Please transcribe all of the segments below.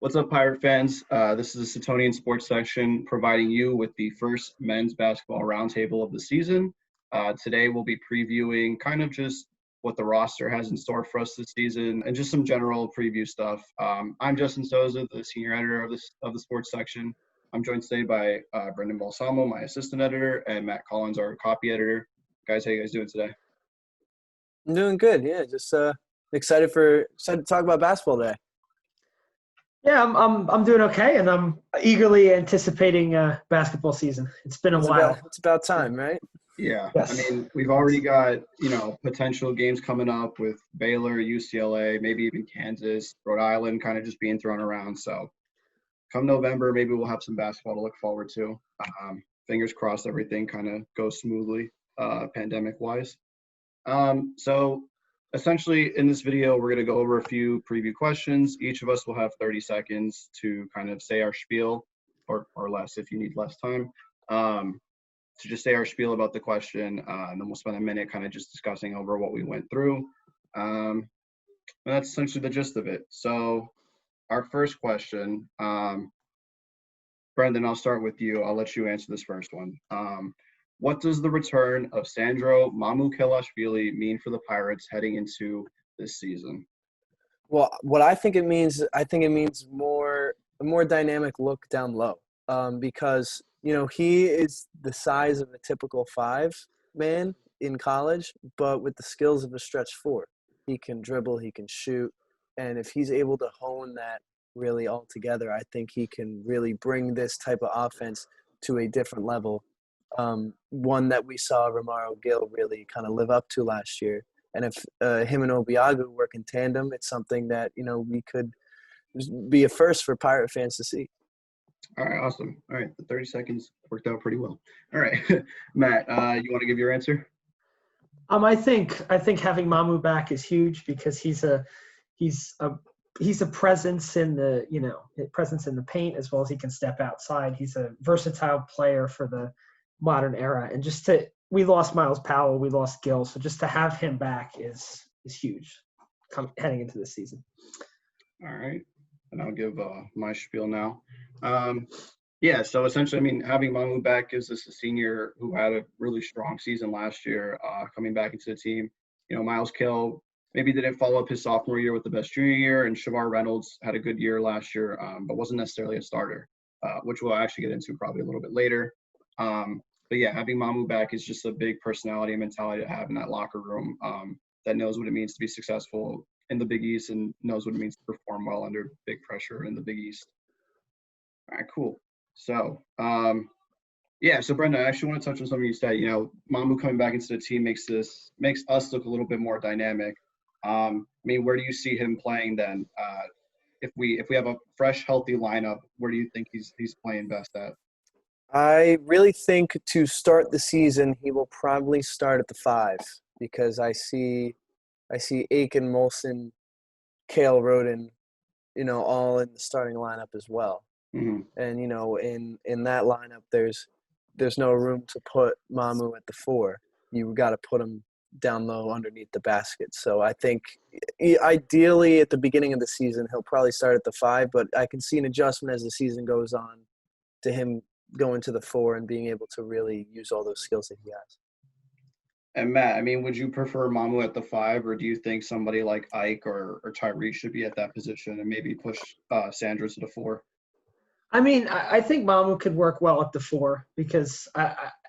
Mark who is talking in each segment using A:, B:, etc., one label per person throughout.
A: What's up, Pirate fans? This is the Setonian Sports section providing you with the first men's basketball roundtable of the season. Today we'll be previewing kind of just what the roster has in store for us this season and just some general preview stuff. I'm Justin Sousa, the senior editor of the sports section. I'm joined today by Brendan Balsamo, my assistant editor, and Matt Collins, our copy editor. Guys, how you guys doing today?
B: I'm doing good. Yeah, just excited to talk about basketball today.
C: Yeah, I'm doing okay, and I'm eagerly anticipating basketball season. It's been a while.
B: It's about time, right?
A: Yeah.
C: Yes.
A: I mean, we've already got, potential games coming up with Baylor, UCLA, maybe even Kansas, Rhode Island kind of just being thrown around. So come November, maybe we'll have some basketball to look forward to. Fingers crossed everything kind of goes smoothly pandemic-wise. So essentially, in this video, we're going to go over a few preview questions. Each of us will have 30 seconds to kind of say our spiel, or less if you need less time, to just say our spiel about the question, and then we'll spend a minute kind of just discussing over what we went through. And that's essentially the gist of it. So our first question, Brendan, I'll start with you. I'll let you answer this first one. What does the return of Sandro Mamukelashvili mean for the Pirates heading into this season?
B: Well, what I think it means a more dynamic look down low, because he is the size of a typical 5-man in college, but with the skills of a stretch 4. He can dribble, he can shoot, and if he's able to hone that really all together, I think he can really bring this type of offense to a different level. One that we saw Romaro Gill really kind of live up to last year. And if him and Obiagu work in tandem, it's something that, we could be a first for Pirate fans to see.
A: All right, awesome. All right, the 30 seconds worked out pretty well. All right, Matt, you want to give your answer?
C: I think having Mamu back is huge because he's a presence in the paint as well as he can step outside. He's a versatile player for the modern era, and we lost Myles Powell, we lost Gill, so just to have him back is huge heading into this season.
A: All right, and I'll give my spiel now. So essentially, I mean, having Mamu back gives us a senior who had a really strong season last year, coming back into the team. Myles Cale maybe didn't follow up his sophomore year with the best junior year, and Shavar Reynolds had a good year last year, but wasn't necessarily a starter, which we'll actually get into probably a little bit later. But yeah, having Mamu back is just a big personality and mentality to have in that locker room, that knows what it means to be successful in the Big East and knows what it means to perform well under big pressure in the Big East. All right, cool. So, so Brenda, I actually want to touch on something you said. Mamu coming back into the team makes us look a little bit more dynamic. Where do you see him playing then? If we have a fresh, healthy lineup, where do you think he's playing best at?
B: I really think to start the season, he will probably start at the 5 because I see Aiken, Molson, Cale, Rhoden, all in the starting lineup as well.
A: Mm-hmm.
B: And in that lineup, there's no room to put Mamu at the 4. You got to put him down low underneath the basket. So I think ideally at the beginning of the season, he'll probably start at the 5, but I can see an adjustment as the season goes on to him going to the 4 and being able to really use all those skills that he has.
A: And Matt, would you prefer Mamu at the 5, or do you think somebody like Ike or Tyree should be at that position and maybe push Sandro to the 4?
C: I think Mamu could work well at the 4 because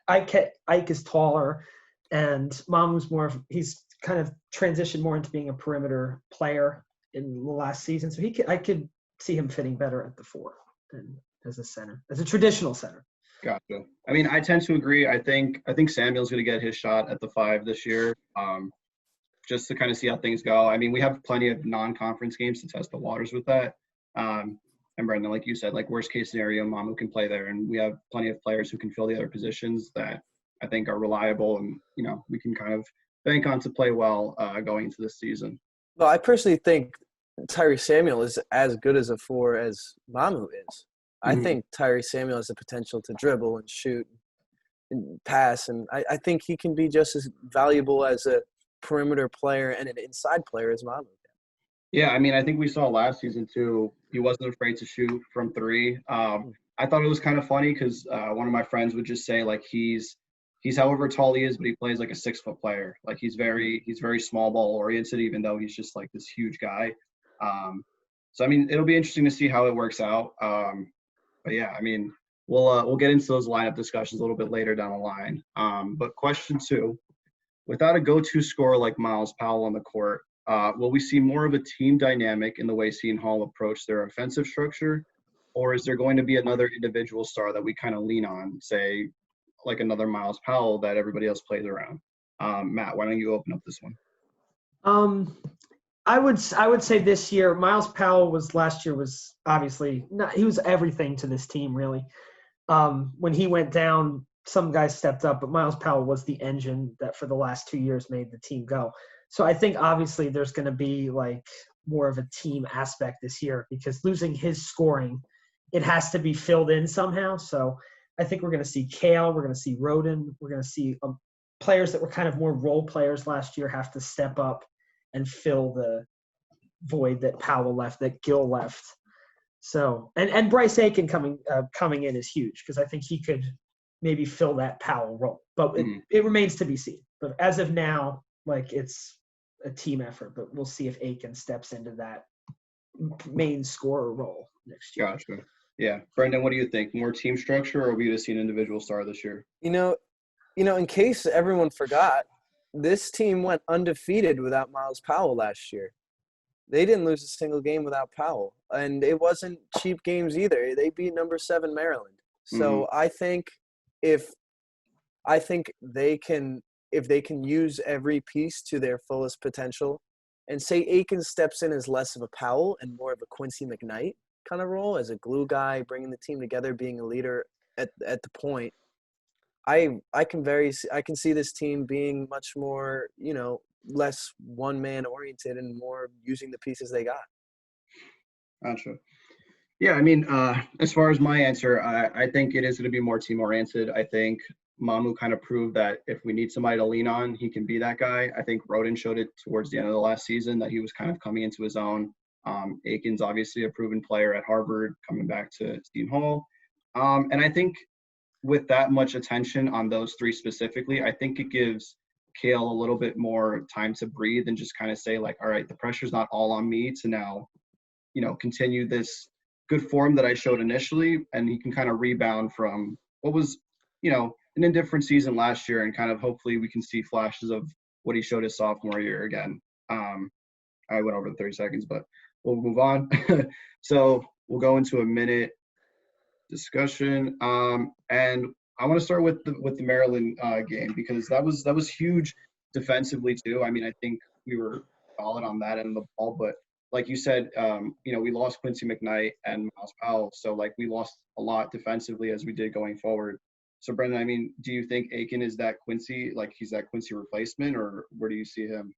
C: Ike is taller, and Mamu's he's kind of transitioned more into being a perimeter player in the last season. So I could see him fitting better at the 4 than as a center, as a traditional center.
A: Gotcha. I tend to agree. I think Samuel's going to get his shot at the 5 this year, just to kind of see how things go. We have plenty of non-conference games to test the waters with that. And Brendan, like you said, worst case scenario, Mamu can play there, and we have plenty of players who can fill the other positions that I think are reliable, and we can kind of bank on to play well going into this season.
B: Well, I personally think Tyree Samuel is as good as a 4 as Mamu is. I think Tyree Samuel has the potential to dribble and shoot and pass, and I think he can be just as valuable as a perimeter player and an inside player as Mamu.
A: Yeah, I think we saw last season too, He wasn't afraid to shoot from three. I thought it was kind of funny because one of my friends would just say like he's however tall he is, but he plays like a 6 foot player. Like he's very small ball oriented, even though he's just like this huge guy. So I mean, it'll be interesting to see how it works out. But yeah, I mean, we'll get into those lineup discussions a little bit later down the line. But question 2, without a go-to scorer like Myles Powell on the court, will we see more of a team dynamic in the way Seton Hall approach their offensive structure, or is there going to be another individual star that we kind of lean on, say, like another Myles Powell that everybody else plays around? Matt, why don't you open up this one?
C: I would say this year, Myles Powell last year was obviously not, he was everything to this team really. When he went down, some guys stepped up, but Myles Powell was the engine that for the last 2 years made the team go. So I think obviously there's going to be like more of a team aspect this year because losing his scoring, it has to be filled in somehow. So I think we're going to see Cale, we're going to see Rhoden, we're going to see players that were kind of more role players last year have to step up and fill the void that Powell left, that Gill left. So and Bryce Aiken coming in is huge because I think he could maybe fill that Powell role. But it remains to be seen. But as of now, like it's a team effort. But we'll see if Aiken steps into that main scorer role next year.
A: Gotcha. Yeah, Brendan, what do you think? More team structure, or are we going to see an individual star this year?
B: You know, in case everyone forgot, this team went undefeated without Myles Powell last year. They didn't lose a single game without Powell, and it wasn't cheap games either. They beat number 7 Maryland. So I think if they can use every piece to their fullest potential, and say Aiken steps in as less of a Powell and more of a Quincy McKnight kind of role as a glue guy, bringing the team together, being a leader at the point. I can see this team being much more, less one-man oriented and more using the pieces they got.
A: Gotcha. Yeah, I mean, as far as my answer, I think it is going to be more team-oriented. I think Mamu kind of proved that if we need somebody to lean on, he can be that guy. I think Rhoden showed it towards the end of the last season that he was kind of coming into his own. Aiken's obviously a proven player at Harvard, coming back to Seton Hall. And I think with that much attention on those 3 specifically, I think it gives Cale a little bit more time to breathe and just kind of say like, all right, the pressure's not all on me to now, continue this good form that I showed initially. And he can kind of rebound from what was, an indifferent season last year, and kind of hopefully we can see flashes of what he showed his sophomore year again. I went over the 30 seconds, but we'll move on. So we'll go into a minute discussion. And I want to start with the Maryland game because that was huge defensively too. I mean, I think we were solid on that end of the ball, but like you said, we lost Quincy McKnight and Myles Powell, so like we lost a lot defensively as we did going forward. So Brendan, I mean, do you think Aiken is that Quincy, like he's that Quincy replacement, or where do you see him?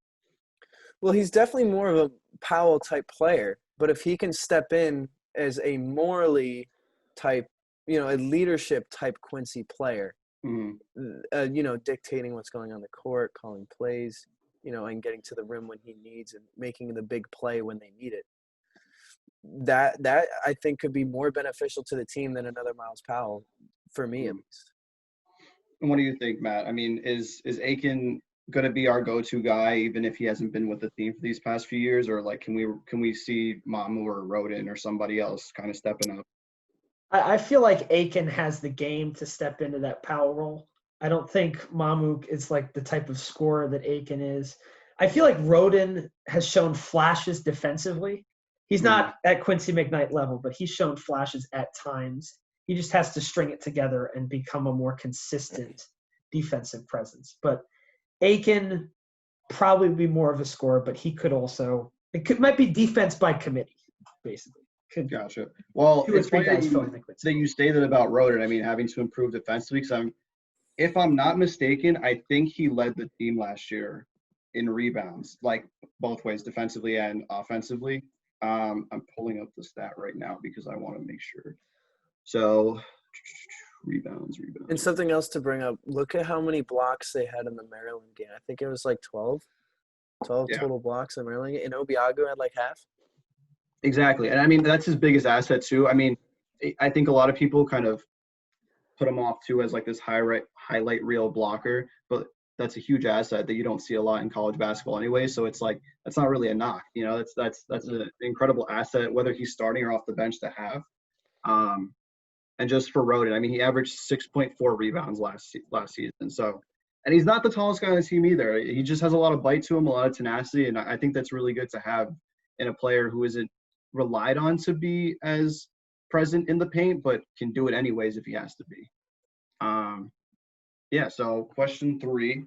B: Well, he's definitely more of a Powell type player, but if he can step in as a morally type, a leadership type Quincy player, dictating what's going on the court, calling plays, and getting to the rim when he needs and making the big play when they need it. That I think could be more beneficial to the team than another Myles Powell, for me at least.
A: And what do you think, Matt? I mean, is Aiken going to be our go-to guy, even if he hasn't been with the team for these past few years, or like can we see Mamu or Rhoden or somebody else kind of stepping up?
C: I feel like Aiken has the game to step into that Powell role. I don't think Mamu is like the type of scorer that Aiken is. I feel like Rhoden has shown flashes defensively. He's not at Quincy McKnight level, but he's shown flashes at times. He just has to string it together and become a more consistent defensive presence. But Aiken probably would be more of a scorer, but he could also – might be defense by committee, basically.
A: Gotcha. Well, it's funny that you say that about Rhoden. I mean, having to improve defensively, because if I'm not mistaken, I think he led the team last year in rebounds, like both ways, defensively and offensively. I'm pulling up the stat right now because I want to make sure. So rebounds.
B: And something else to bring up, look at how many blocks they had in the Maryland game. I think it was like 12 total blocks in Maryland. And Obiagu had like half.
A: Exactly. And I mean, that's his biggest asset too. I mean, I think a lot of people kind of put him off too as like this highlight reel blocker, but that's a huge asset that you don't see a lot in college basketball anyway. So it's like, that's not really a knock. You know, that's an incredible asset, whether he's starting or off the bench to have. Um, and just for Rhoden, I mean, he averaged 6.4 rebounds last season. So, and he's not the tallest guy on the team either. He just has a lot of bite to him, a lot of tenacity, and I think that's really good to have in a player who isn't relied on to be as present in the paint, but can do it anyways if he has to be. Yeah. So, question 3: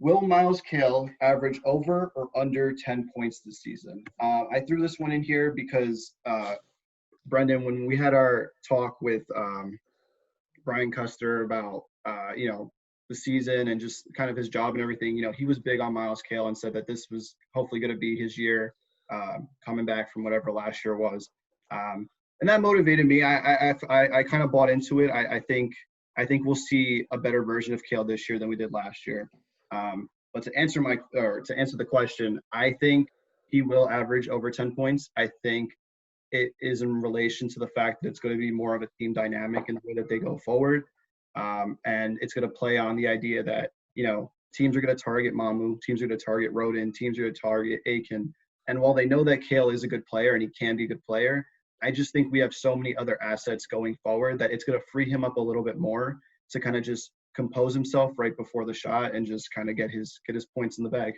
A: will Myles Cale average over or under 10 points this season? I threw this one in here because Brendan, when we had our talk with Brian Custer about, the season and just kind of his job and everything, he was big on Myles Cale and said that this was hopefully going to be his year coming back from whatever last year was. And that motivated me. I kind of bought into it. I think we'll see a better version of Cale this year than we did last year. But to answer the question, I think he will average over 10 points. I think it is in relation to the fact that it's going to be more of a team dynamic in the way that they go forward. And it's going to play on the idea that, teams are going to target Mamu, teams are going to target Rhoden, teams are going to target Aiken. And while they know that Cale is a good player and he can be a good player, I just think we have so many other assets going forward that it's going to free him up a little bit more to kind of just compose himself right before the shot and just kind of get his points in the bag.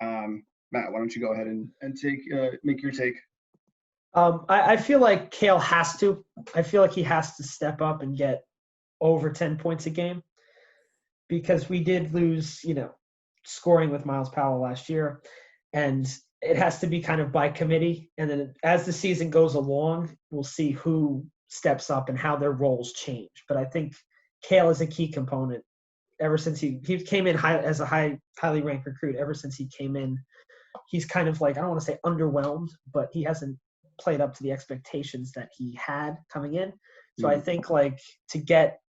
A: Matt, why don't you go ahead and make your take?
C: I feel like Cale has to. I feel like he has to step up and get over 10 points a game because we did lose, scoring with Myles Powell last year. And it has to be kind of by committee. And then as the season goes along, we'll see who steps up and how their roles change. But I think Cale is a key component ever since he came in as a highly ranked recruit. Ever since he came in, he's kind of like, I don't want to say underwhelmed, but he hasn't played up to the expectations that he had coming in. So I think like to get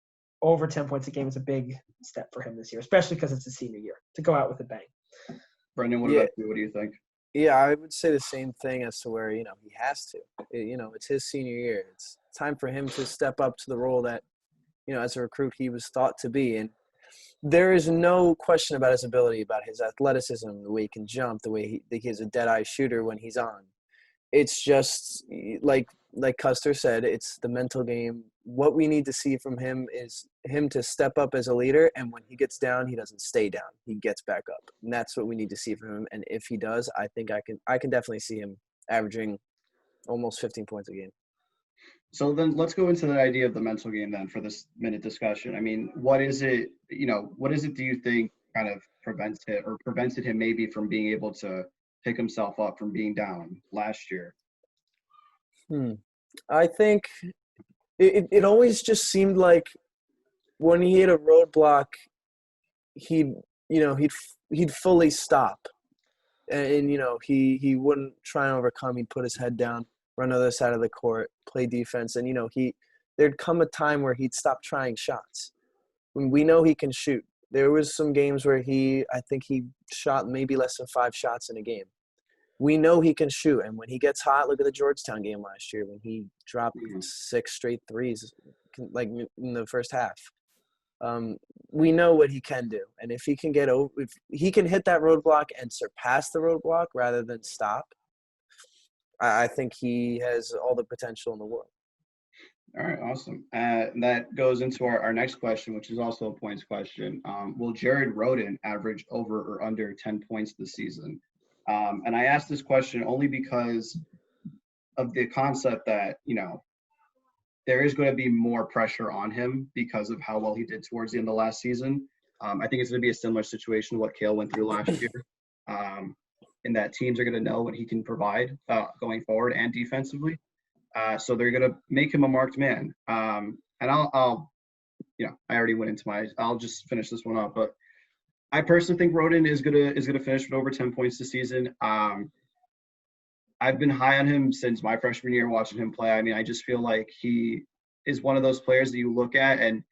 C: over 10 points a game is a big step for him this year, especially because it's a senior year, to go out with a bang.
A: Brendan, what about you? What do you think?
B: Yeah, I would say the same thing as to where, he has to. It's his senior year. It's time for him to step up to the role that, as a recruit he was thought to be. And there is no question about his ability, about his athleticism, the way he can jump, the way he's a dead-eye shooter when he's on. It's just like Custer said, it's the mental game. What we need to see from him is him to step up as a leader, and when he gets down, he doesn't stay down. He gets back up. And that's what we need to see from him. And if he does, I think I can definitely see him averaging almost 15 points a game.
A: So then let's go into the idea of the mental game then for this minute discussion. I mean, what is it do you think kind of prevented him maybe from being able to pick himself up from being down last year?
B: I think it always just seemed like when he hit a roadblock, he'd fully stop, and he wouldn't try and overcome. He'd put his head down, run to the other side of the court, play defense, and there'd come a time where he'd stop trying shots. When we know he can shoot. There was some games where I think he shot maybe less than 5 shots in a game. We know he can shoot, and when he gets hot, look at the Georgetown game last year when he dropped 6 straight threes, like in the first half. We know what he can do, and if he can if he can hit that roadblock and surpass the roadblock rather than stop, I think he has all the potential in the world.
A: All right, awesome. That goes into our next question, which is also a points question. Will Jared Rhoden average over or under 10 points this season? And I asked this question only because of the concept that, there is going to be more pressure on him because of how well he did towards the end of last season. I think it's going to be a similar situation to what Cale went through last year, in that teams are going to know what he can provide going forward and defensively. So they're going to make him a marked man. And I'll I already went into I'll just finish this one up, but I personally think Rhoden is gonna finish with over 10 points this season. I've been high on him since my freshman year watching him play. I mean, I just feel like he is one of those players that you look at, and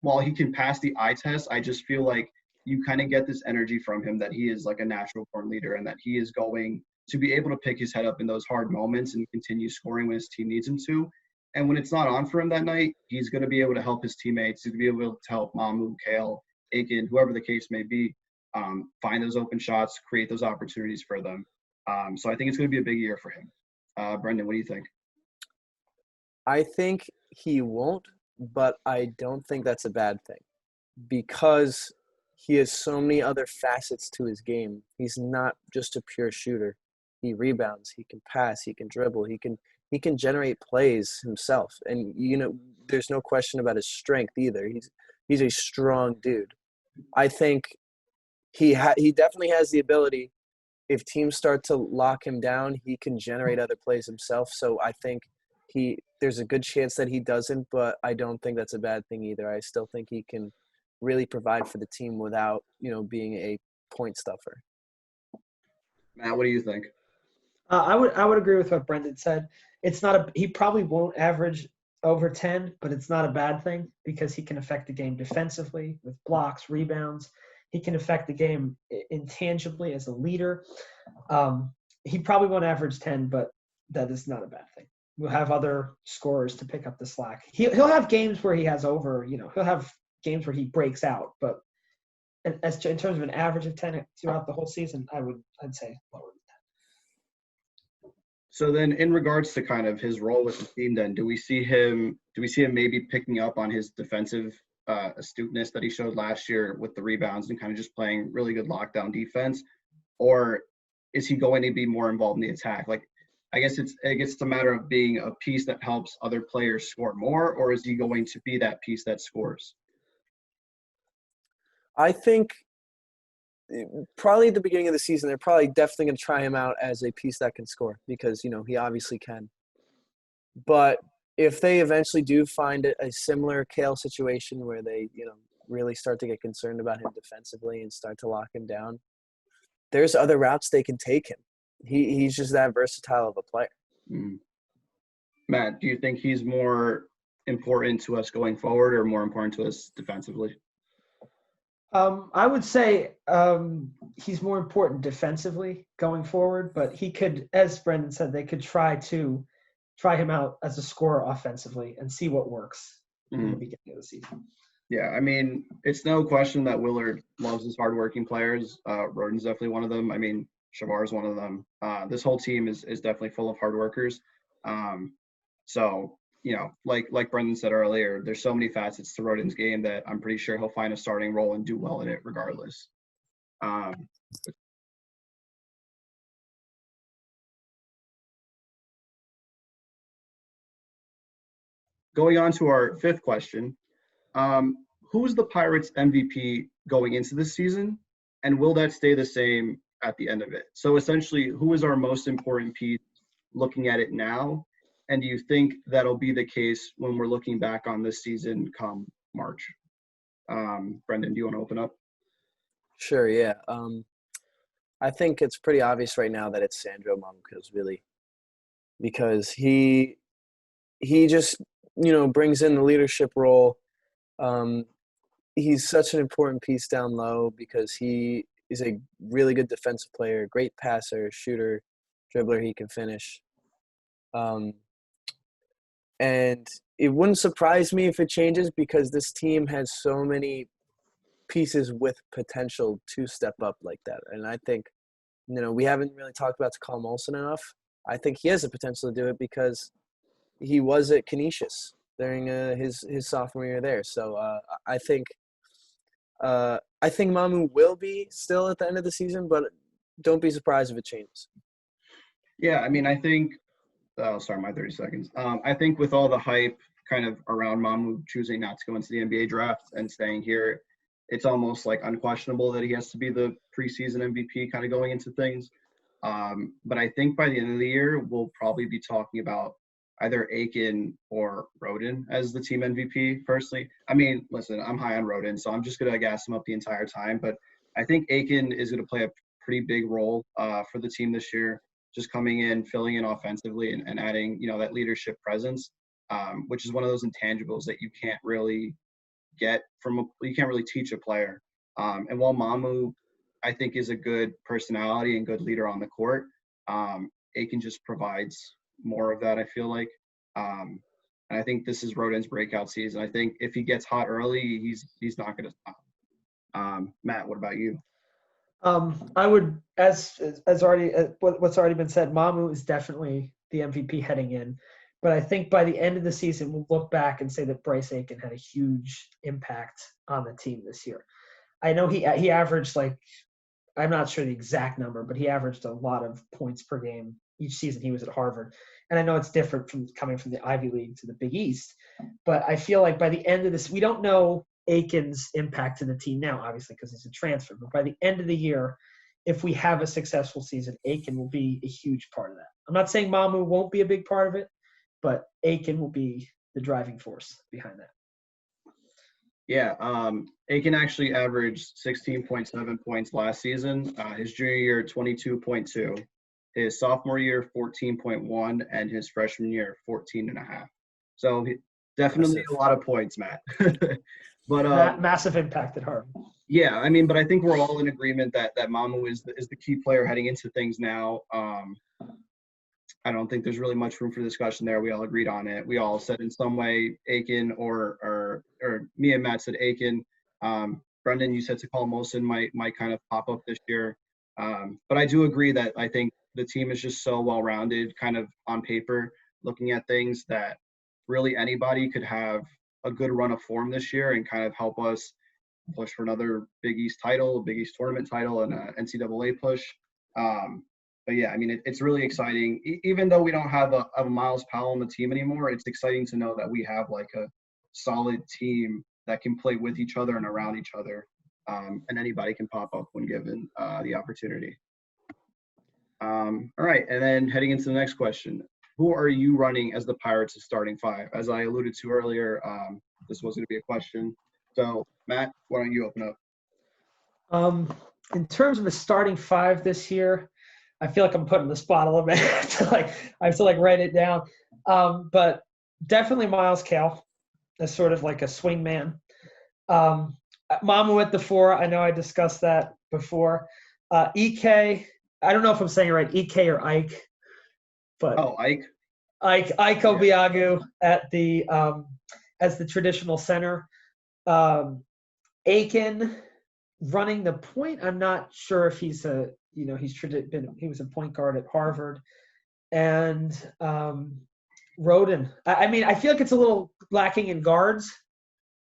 A: while he can pass the eye test, I just feel like you kind of get this energy from him that he is like a natural born leader and that he is going to be able to pick his head up in those hard moments and continue scoring when his team needs him to. And when it's not on for him that night, he's going to be able to help his teammates. He's going to be able to help Mamu, Cale, Aiken, whoever the case may be, find those open shots, create those opportunities for them. So I think it's going to be a big year for him. Brendan, what do you think?
B: I think he won't, but I don't think that's a bad thing because he has so many other facets to his game. He's not just a pure shooter. He rebounds, he can pass, he can dribble, he can generate plays himself. And there's no question about his strength either. He's a strong dude. I think he definitely has the ability. If teams start to lock him down, he can generate other plays himself. So I think there's a good chance that he doesn't, but I don't think that's a bad thing either. I still think he can really provide for the team without, being a point stuffer.
A: Matt, what do you think?
C: I would agree with what Brendan said. He probably won't average over 10, but it's not a bad thing because he can affect the game defensively with blocks, rebounds. He can affect the game intangibly as a leader. He probably won't average 10, but that is not a bad thing. We'll have other scorers to pick up the slack. He'll have games where he has over, he'll have games where he breaks out, but in terms of an average of 10 throughout the whole season, I'd say lower than that.
A: So then in regards to kind of his role with the team, then do we see him maybe picking up on his defensive astuteness that he showed last year with the rebounds and kind of just playing really good lockdown defense? Or is he going to be more involved in the attack? Like, I guess it's a matter of being a piece that helps other players score more, or is he going to be that piece that scores?
B: I think probably at the beginning of the season, they're probably definitely going to try him out as a piece that can score because, he obviously can. But if they eventually do find a similar Cale situation where they, really start to get concerned about him defensively and start to lock him down, there's other routes they can take him. He's just that versatile of a player.
A: Mm. Matt, do you think he's more important to us going forward or more important to us defensively?
C: I would say he's more important defensively going forward, but he could, as Brendan said, they could try him out as a scorer offensively and see what works in the beginning of the season.
A: Yeah, I mean, it's no question that Willard loves his hardworking players. Rhoden's definitely one of them. I mean, Shavar's one of them. This whole team is definitely full of hard workers. So, like Brendan said earlier, there's so many facets to Rhoden's game that I'm pretty sure he'll find a starting role and do well in it regardless. Going on to our fifth question, who's the Pirates MVP going into this season, and will that stay the same at the end of it? So essentially, who is our most important piece looking at it now? And do you think that'll be the case when we're looking back on this season come March? Brendan, do you want to open up?
B: Sure, yeah. I think it's pretty obvious right now that it's Sandro Mamukelashvili because he just, brings in the leadership role. He's such an important piece down low because he is a really good defensive player, great passer, shooter, dribbler. He can finish. And it wouldn't surprise me if it changes because this team has so many pieces with potential to step up like that. And I think, we haven't really talked about Takal Molson enough. I think he has the potential to do it because he was at Canisius during his sophomore year there. So I think Mamu will be still at the end of the season, but don't be surprised if it changes.
A: Yeah, I mean, I think sorry, my 30 seconds. I think with all the hype kind of around Mamu choosing not to go into the NBA draft and staying here, it's almost like unquestionable that he has to be the preseason MVP kind of going into things. But I think by the end of the year, we'll probably be talking about either Aiken or Rhoden as the team MVP personally. I mean, listen, I'm high on Rhoden, so I'm just going to gas him up the entire time. But I think Aiken is going to play a pretty big role for the team this year, just coming in, filling in offensively and adding, that leadership presence, which is one of those intangibles that you can't really get you can't really teach a player. And while Mamu, I think, is a good personality and good leader on the court, Aiken just provides more of that, I feel like. And I think this is Rhoden's breakout season. I think if he gets hot early, he's not going to stop. Matt, what about you?
C: I would, as already what's already been said, Mamu is definitely the MVP heading in. But I think by the end of the season, we'll look back and say that Bryce Aiken had a huge impact on the team this year. I know he averaged, like, I'm not sure the exact number, but he averaged a lot of points per game each season he was at Harvard. And I know it's different from coming from the Ivy League to the Big East. But I feel like by the end of this, we don't know Aiken's impact to the team now, obviously, because he's a transfer. But by the end of the year, if we have a successful season, Aiken will be a huge part of that. I'm not saying Mamu won't be a big part of it, but Aiken will be the driving force behind that.
A: Yeah, Aiken actually averaged 16.7 points last season. His junior year, 22.2. His sophomore year, 14.1, and his freshman year, 14.5. So definitely a lot of points, Matt. But
C: massive impact at Harvard.
A: Yeah, I mean, but I think we're all in agreement that Mamu is the key player heading into things now. I don't think there's really much room for discussion there. We all agreed on it. We all said in some way Aiken or me and Matt said Aiken. Brendan, you said Takal Molson might kind of pop up this year. But I do agree that I think the team is just so well-rounded kind of on paper, looking at things, that really anybody could have a good run of form this year and kind of help us push for another Big East title, Big East tournament title, and an NCAA push. But yeah, I mean, it's really exciting. Even though we don't have a Myles Powell on the team anymore, it's exciting to know that we have like a solid team that can play with each other and around each other, and anybody can pop up when given the opportunity. All right, and then heading into the next question, who are you running as the Pirates' starting five? As I alluded to earlier, this was going to be a question. So, Matt, why don't you open up?
C: In terms of a starting five this year, I feel like I'm putting the spot a little bit. I have to write it down. But definitely Myles, Cale as sort of like a swing man. Mamu at the 4. I know I discussed that before. EK, I don't know if I'm saying it right, EK or Ike. But
A: Ike.
C: Ike Obiagu at the as the traditional center. Aiken running the point. I'm not sure if he's he was a point guard at Harvard. And Rhoden. I mean, I feel like it's a little lacking in guards,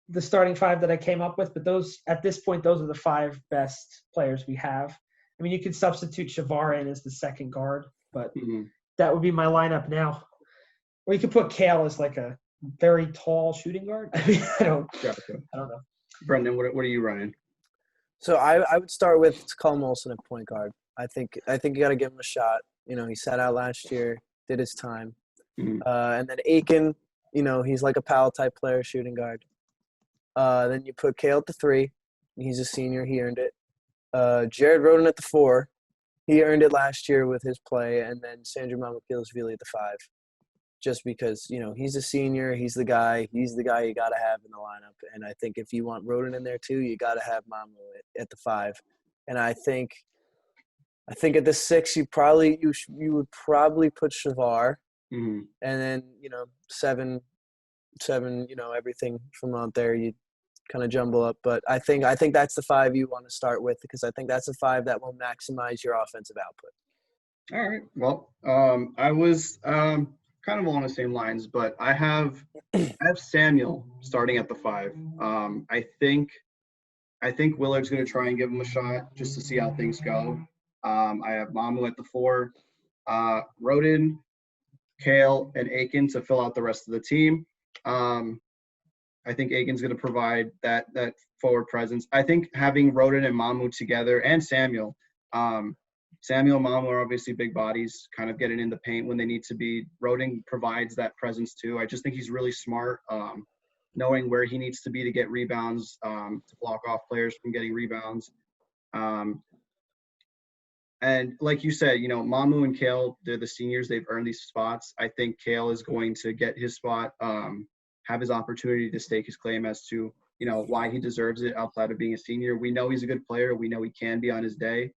C: the starting five that I came up with, but at this point, those are the 5 best players we have. I mean, you could substitute Shavar in as the second guard, but that would be my lineup now. Or you could put Cale as like a very tall shooting guard. I mean, I don't know.
A: Brendan, what are you running?
B: So I would start with Takal Molson at point guard. I think you got to give him a shot. He sat out last year, did his time. And then Aiken, he's like a Powell type player, shooting guard. Then you put Cale at the 3. He's a senior. He earned it. Jared Rhoden at the 4. He earned it last year with his play. And then Sandro Mamukelashvili at the 5. Just because, he's a senior. He's the guy you got to have in the lineup. And I think if you want Rhoden in there too, you got to have Mamu at the 5. And I think at the 6, you would probably put Shavar. And then, 7, everything from out there, you kind of jumble up. But I think that's the 5 you want to start with, because I think that's the 5 that will maximize your offensive output. All
A: right. Well, I was kind of along the same lines, but I have Samuel starting at the 5. I think Willard's going to try and give him a shot just to see how things go. I have Mamu at the 4, Rhoden, Cale, and Aiken to fill out the rest of the team. I think Aiken's going to provide that forward presence. I think having Rhoden and Mamu together, and Samuel and Mamu are obviously big bodies, kind of getting in the paint when they need to be. Rhoden provides that presence too. I just think he's really smart, knowing where he needs to be to get rebounds, to block off players from getting rebounds. And like you said, Mamu and Cale, they're the seniors. They've earned these spots. I think Cale is going to get his spot, have his opportunity to stake his claim as to, why he deserves it outside of being a senior. We know he's a good player. We know he can be on his day.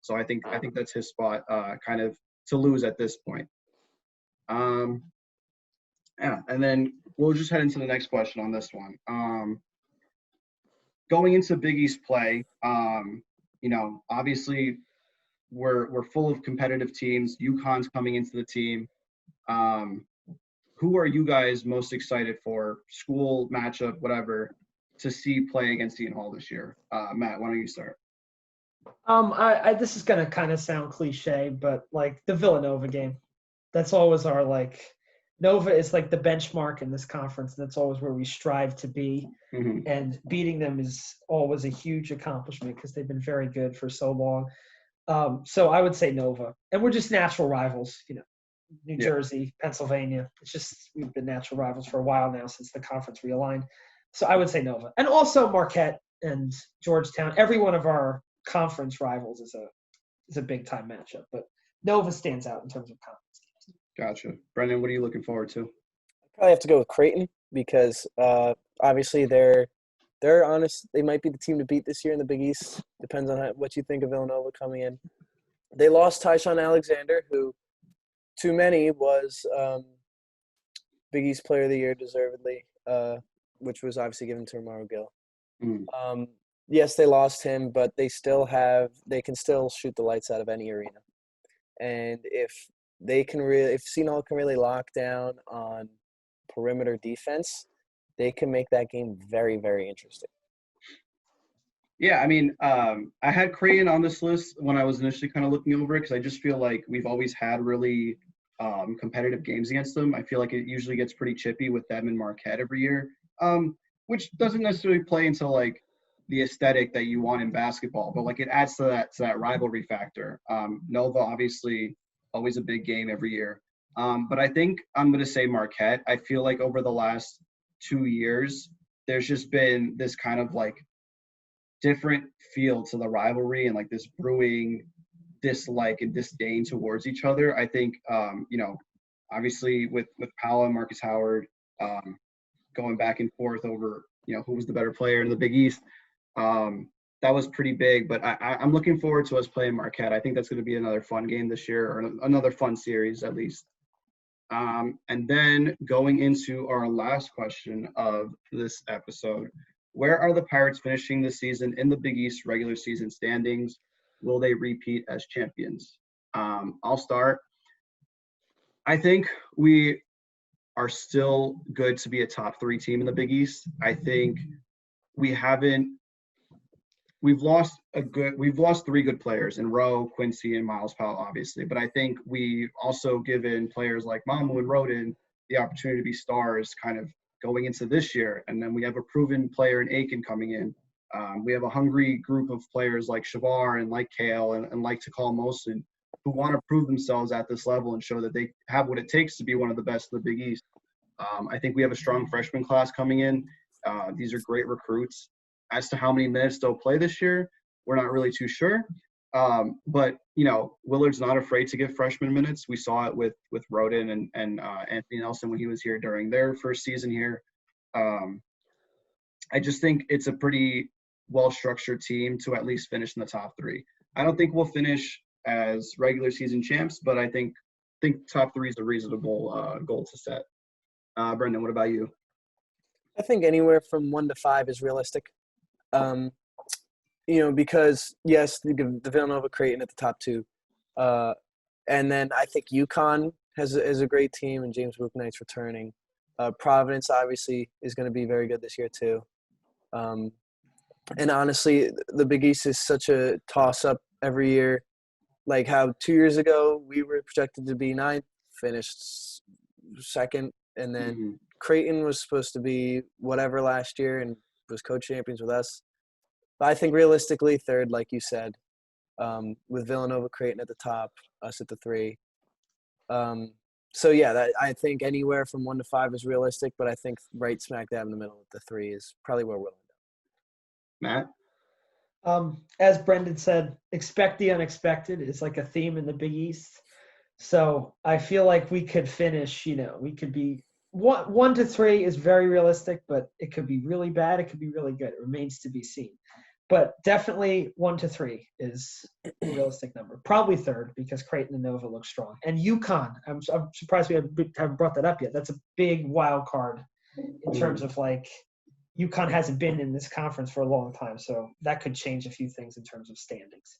A: So I think that's his spot, kind of to lose at this point. Yeah, and then we'll just head into the next question on this one. Going into Big East play, obviously we're full of competitive teams. UConn's coming into the team. Who are you guys most excited for, school matchup, whatever, to see play against Seton Hall this year? Matt, why don't you start?
C: This is gonna kind of sound cliche, but like the Villanova game, that's always our like. Nova is like the benchmark in this conference, and that's always where we strive to be.
A: Mm-hmm.
C: And beating them is always a huge accomplishment because they've been very good for so long. So I would say Nova, and we're just natural rivals. New Jersey, Pennsylvania. It's just we've been natural rivals for a while now since the conference realigned. So I would say Nova, and also Marquette and Georgetown. Every one of our conference rivals is a big time matchup, but Nova stands out in terms of conference games.
A: Gotcha. Brendan, what are you looking forward to?
B: I probably have to go with Creighton because obviously they're honest. They might be the team to beat this year in the Big East. Depends on what you think of Villanova coming in. They lost Tyshawn Alexander, who to many was Big East Player of the Year deservedly, which was obviously given to Romaro Gill.
A: Mm.
B: Yes, they lost him, but they can still shoot the lights out of any arena. And if Seton Hall can really lock down on perimeter defense, they can make that game very, very interesting.
A: Yeah, I mean, I had Creighton on this list when I was initially kind of looking over it because I just feel like we've always had really competitive games against them. I feel like it usually gets pretty chippy with them and Marquette every year, which doesn't necessarily play into like the aesthetic that you want in basketball, but like it adds to that rivalry factor. Nova, obviously, always a big game every year. But I think I'm going to say Marquette. I feel like over the last 2 years, there's just been this kind of like different feel to the rivalry and like this brewing dislike and disdain towards each other. I think, obviously with Powell and Marcus Howard going back and forth over, who was the better player in the Big East, that was pretty big. But I'm looking forward to us playing Marquette. I think that's going to be another fun game this year, or another fun series at least. And then going into our last question of this episode, where are the Pirates finishing this season in the Big East regular season standings? Will they repeat as champions? I'll start. I think we are still good to be a top 3 team in the Big East. I think we've lost 3 good players in Rowe, Quincy, and Myles Powell, obviously. But I think we've also given players like Mamu and Rhoden the opportunity to be stars kind of going into this year. And then we have a proven player in Aiken coming in. We have a hungry group of players like Shavar and like Cale and like Takal Molson who want to prove themselves at this level and show that they have what it takes to be one of the best in the Big East. I think we have a strong freshman class coming in. These are great recruits. As to how many minutes they'll play this year, we're not really too sure. But, Willard's not afraid to give freshman minutes. We saw it with Rhoden and Anthony Nelson when he was here during their first season here. I just think it's a pretty well-structured team to at least finish in the top 3. I don't think we'll finish as regular season champs, but I think top 3 is a reasonable goal to set. Brendan, what about you?
B: I think anywhere from 1 to 5 is realistic. Because yes, the Villanova Creighton at the top 2, and then I think UConn is a great team, and James Bouknight's returning. Providence obviously is going to be very good this year too. And honestly, the Big East is such a toss-up every year. Like how 2 years ago we were projected to be 9th, finished 2nd, and then Creighton was supposed to be whatever last year and was co-champions with us. But I think realistically 3rd, like you said, with Villanova, Creighton at the top, us at the 3. So yeah, I think anywhere from 1 to 5 is realistic, but I think right smack dab in the middle at the 3 is probably where we'll end up.
A: Matt?
C: As Brendan said, expect the unexpected is like a theme in the Big East. So I feel like we could finish, we could be 1 to 3 is very realistic, but it could be really bad. It could be really good. It remains to be seen. But definitely 1 to 3 is a realistic number. Probably third because Creighton and Nova look strong. And UConn, I'm surprised we haven't brought that up yet. That's a big wild card in terms of like UConn hasn't been in this conference for a long time, so that could change a few things in terms of standings.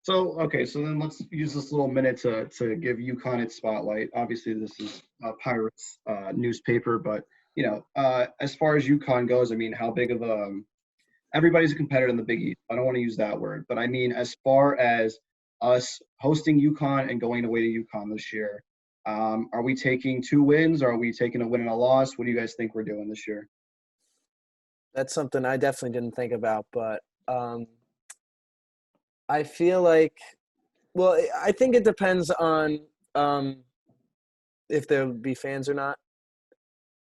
A: So, okay, so then let's use this little minute to give UConn its spotlight. Obviously, this is Pirates newspaper, but, as far as UConn goes, I mean, how big of a everybody's a competitor in the Big East. I don't want to use that word, but I mean, as far as us hosting UConn and going away to UConn this year, are we taking 2 wins? Or are we taking a win and a loss? What do you guys think we're doing this year?
B: That's something I definitely didn't think about, but I feel like, well, I think it depends on if there'll be fans or not.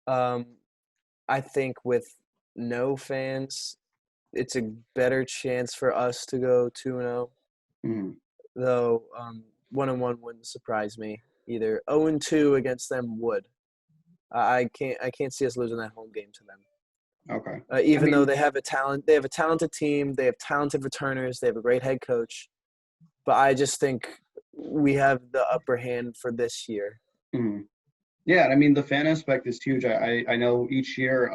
B: I think with no fans, it's a better chance for us to go 2-0.
A: Mhm.
B: Though 1-1 wouldn't surprise me either. 0-2 against them would. I can't see us losing that home game to them.
A: Okay.
B: Even though they have a talented team, they have talented returners, they have a great head coach. But I just think we have the upper hand for this year.
A: Mhm. Yeah, I mean, the fan aspect is huge. I know each year,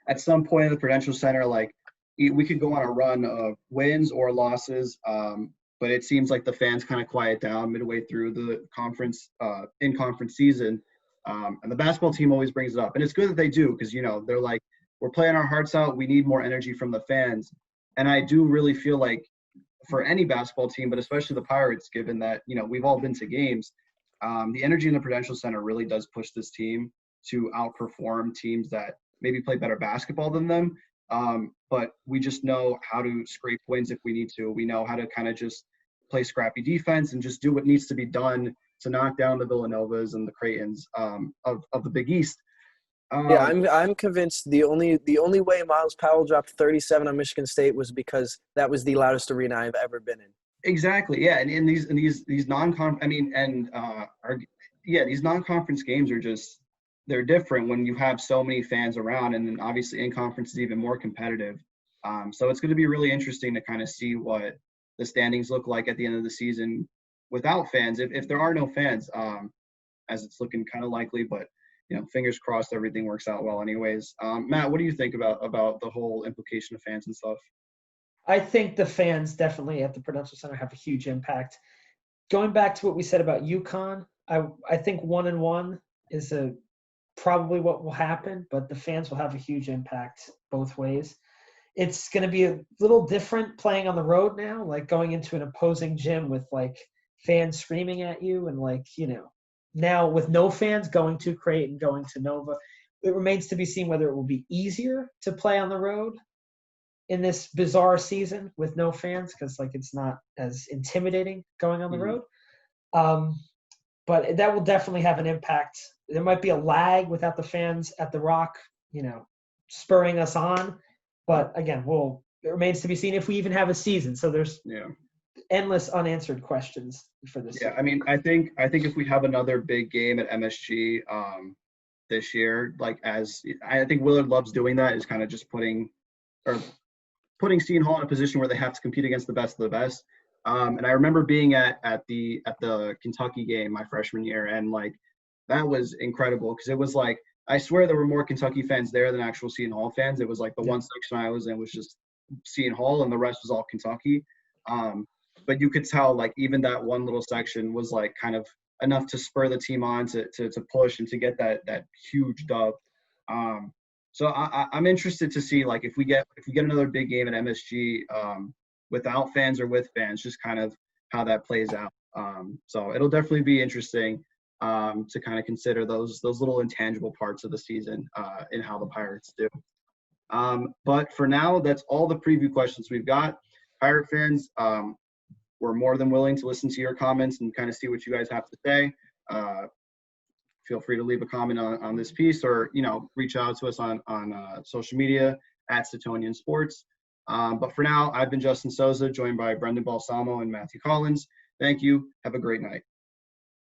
A: at some point in the Prudential Center, like we could go on a run of wins or losses, but it seems like the fans kind of quiet down midway through the conference, in-conference season. And the basketball team always brings it up. And it's good that they do because, they're like, we're playing our hearts out. We need more energy from the fans. And I do really feel like for any basketball team, but especially the Pirates, given that, we've all been to games, the energy in the Prudential Center really does push this team to outperform teams that maybe play better basketball than them. But we just know how to scrape wins if we need to. We know how to kind of just play scrappy defense and just do what needs to be done to knock down the Villanovas and the Creightons of the Big East.
B: Yeah, I'm convinced the only way Myles Powell dropped 37 on Michigan State was because that was the loudest arena I've ever been in.
A: Exactly. Yeah, and in these non-con, I mean, and these non-conference games are just they're different when you have so many fans around, and then obviously in conference is even more competitive. So it's going to be really interesting to kind of see what the standings look like at the end of the season without fans. If there are no fans, as it's looking kind of likely, but fingers crossed everything works out well anyways. Matt, what do you think about the whole implication of fans and stuff?
C: I think the fans definitely at the Prudential Center have a huge impact. Going back to what we said about UConn, I think 1-1 is probably what will happen, but the fans will have a huge impact both ways. It's going to be a little different playing on the road now, like going into an opposing gym with like fans screaming at you and like, now with no fans going to Creighton, going to Nova. It remains to be seen whether it will be easier to play on the road in this bizarre season with no fans because like it's not as intimidating going on the road. But that will definitely have an impact. There might be a lag without the fans at the Rock, spurring us on. But again, it remains to be seen if we even have a season. So there's endless unanswered questions for this.
A: Yeah, I mean, I think if we have another big game at MSG this year, like I think Willard loves doing that, is kind of just putting Seton Hall in a position where they have to compete against the best of the best. And I remember being at the Kentucky game my freshman year, and like that was incredible because it was like I swear there were more Kentucky fans there than actual Seton Hall fans. It was like the one section I was in was just Seton Hall, and the rest was all Kentucky. But you could tell like even that one little section was like kind of enough to spur the team on to push and to get that huge dub. So I'm interested to see like if we get another big game at MSG without fans or with fans, just kind of how that plays out. So it'll definitely be interesting to kind of consider those little intangible parts of the season and how the Pirates do. But for now, that's all the preview questions we've got. Pirate fans, we're more than willing to listen to your comments and kind of see what you guys have to say. Feel free to leave a comment on this piece or, reach out to us on social media at Setonian Sports. But for now, I've been Justin Sousa, joined by Brendan Balsamo and Matthew Collins. Thank you. Have a great night.